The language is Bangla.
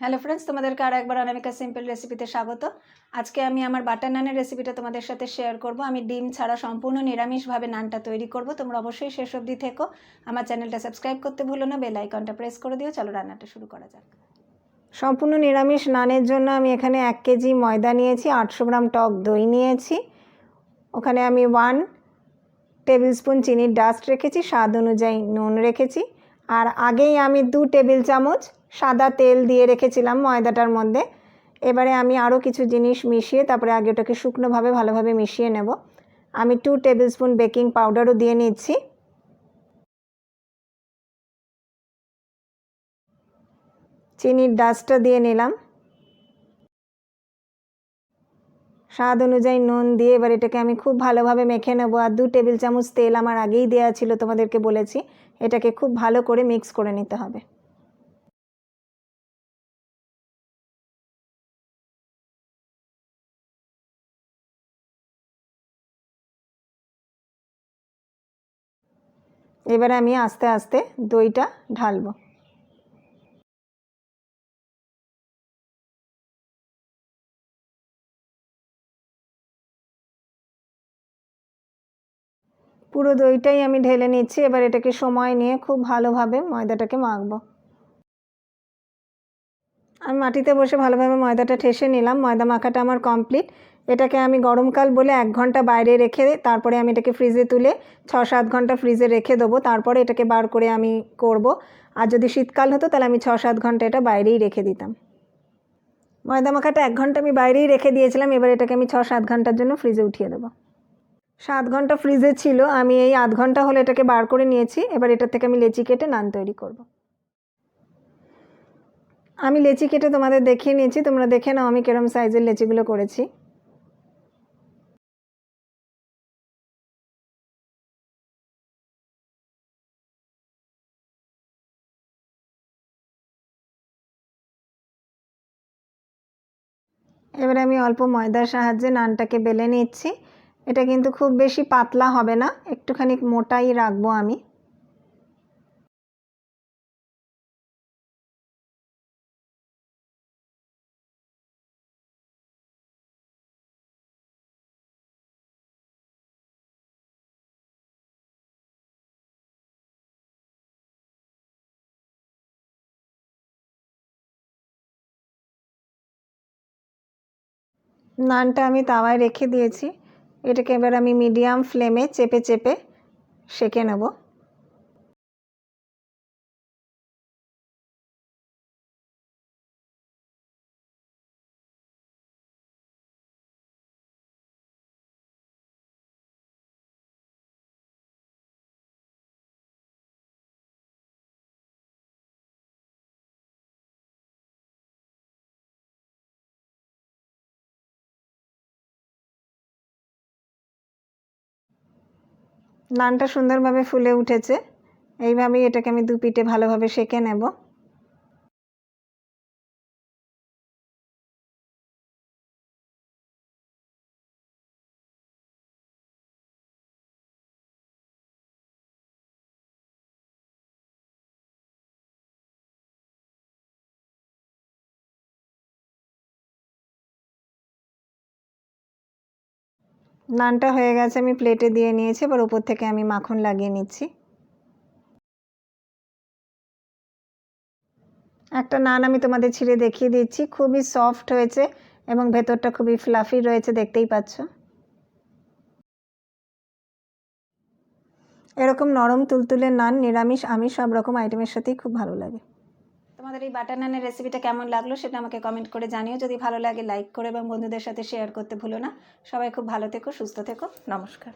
হ্যালো ফ্রেন্ডস, তোমাদেরকে আর একবার অনামিকা সিম্পল রেসিপিতে স্বাগত। আজকে আমি আমার বাটার নানের রেসিপিটা তোমাদের সাথে শেয়ার করব। আমি ডিম ছাড়া সম্পূর্ণ নিরামিষভাবে নানটা তৈরি করব। তোমরা অবশ্যই শেষ অবধি থেকো। আমার চ্যানেলটা সাবস্ক্রাইব করতে ভুলো না, বেল আইকনটা প্রেস করে দিও। চলো রান্নাটা শুরু করা যাক। সম্পূর্ণ নিরামিষ নানের জন্য আমি এখানে 1 কেজি ময়দা নিয়েছি, 800 গ্রাম টক দই নিয়েছি, ওখানে আমি 1 টেবিল স্পুন চিনির ডাস্ট রেখেছি, স্বাদ অনুযায়ী নুন রেখেছি, আর আগেই আমি 2 টেবিল চামচ সাদা তেল দিয়ে রেখেছিলাম ময়দাটার মধ্যে। এবারে আমি আরও কিছু জিনিস মিশিয়ে তারপরে আগে ওটাকে শুকনোভাবে ভালোভাবে মিশিয়ে নেব। আমি 2 টেবিল স্পুন বেকিং পাউডারও দিয়ে নিচ্ছি। চিনির ডাস্টটা দিয়ে নিলাম, স্বাদ অনুযায়ী নুন দিয়ে এবার এটাকে আমি খুব ভালোভাবে মেখে নেব। আর 2 টেবিল চামচ তেল আমার আগেই দেওয়া ছিল, তোমাদেরকে বলেছি। এটাকে খুব ভালো করে মিক্স করে নিতে হবে। এবারে আমি আস্তে আস্তে দইটা ঢালবো। পুরো দইটাই আমি ঢেলে নিচ্ছি। এবার এটাকে সময় নিয়ে খুব ভালোভাবে ময়দাটাকে মাখবো। আমি মাটিতে বসে ভালোভাবে ময়দাটা ঠেসে নিলাম। ময়দা মাখাটা আমার কমপ্লিট। এটাকে আমি গরমকাল বলে 1 ঘন্টা বাইরে রেখে তারপরে আমি এটাকে ফ্রিজে তুলে 6-7 ঘন্টা ফ্রিজে রেখে দেবো, তারপরে এটাকে বার করে আমি করব। আর যদি শীতকাল হতো তাহলে আমি 6-7 ঘন্টা এটা বাইরেই রেখে দিতাম। ময়দা মাখাটা 1 ঘন্টা আমি বাইরেই রেখে দিয়েছিলাম। এবার এটাকে আমি 6-7 ঘন্টার জন্য ফ্রিজে উঠিয়ে দেবো। 7 ঘন্টা ফ্রিজে ছিল, আমি এই আধ ঘন্টা হলে এটাকে বার করে নিয়েছি। এবার এটার থেকে আমি লেচি কেটে নান তৈরি করব। আমি লেচি কেটে তোমাদের দেখিয়ে নিয়েছি, তোমরা দেখে নাও আমি কিরম সাইজের লেচিগুলো করেছি। এবারে আমি অল্প ময়দার সাহায্যে নানটাকে বেলে নিচ্ছি। এটা কিন্তু খুব বেশি পাতলা হবে না, একটুখানি মোটাই রাখবো আমি। নানটা আমি তাওয়ায় রেখে দিয়েছি। এটাকে এবার আমি মিডিয়াম ফ্লেমে চেপে চেপে সেঁকে নেব। নানটা সুন্দরভাবে ফুলে উঠেছে। এইভাবেই এটাকে আমি 2 পিঠে ভালোভাবে সেঁকে নেব। নানটা হয়ে গেছে, আমি প্লেটে দিয়ে নিয়েছি। এবার উপর থেকে আমি মাখন লাগিয়ে নিচ্ছি। একটা নান আমি তোমাদের ছিঁড়ে দেখিয়ে দিচ্ছি, খুবই সফট হয়েছে এবং ভেতরটা খুবই ফ্লাফি রয়েছে, দেখতেই পাচ্ছ। এরকম নরম তুলতুলে নান নিরামিষ আমিষ সব রকম আইটেমের সাথেই খুব ভালো লাগে। তোমাদের এই বাটার নানের রেসিপিটা কেমন লাগলো সেটা আমাকে কমেন্ট করে জানিও। যদি ভালো লাগে লাইক করে এবং বন্ধুদের সাথে শেয়ার করতে ভুলো না। সবাই খুব ভালো থেকো, সুস্থ থেকো। নমস্কার।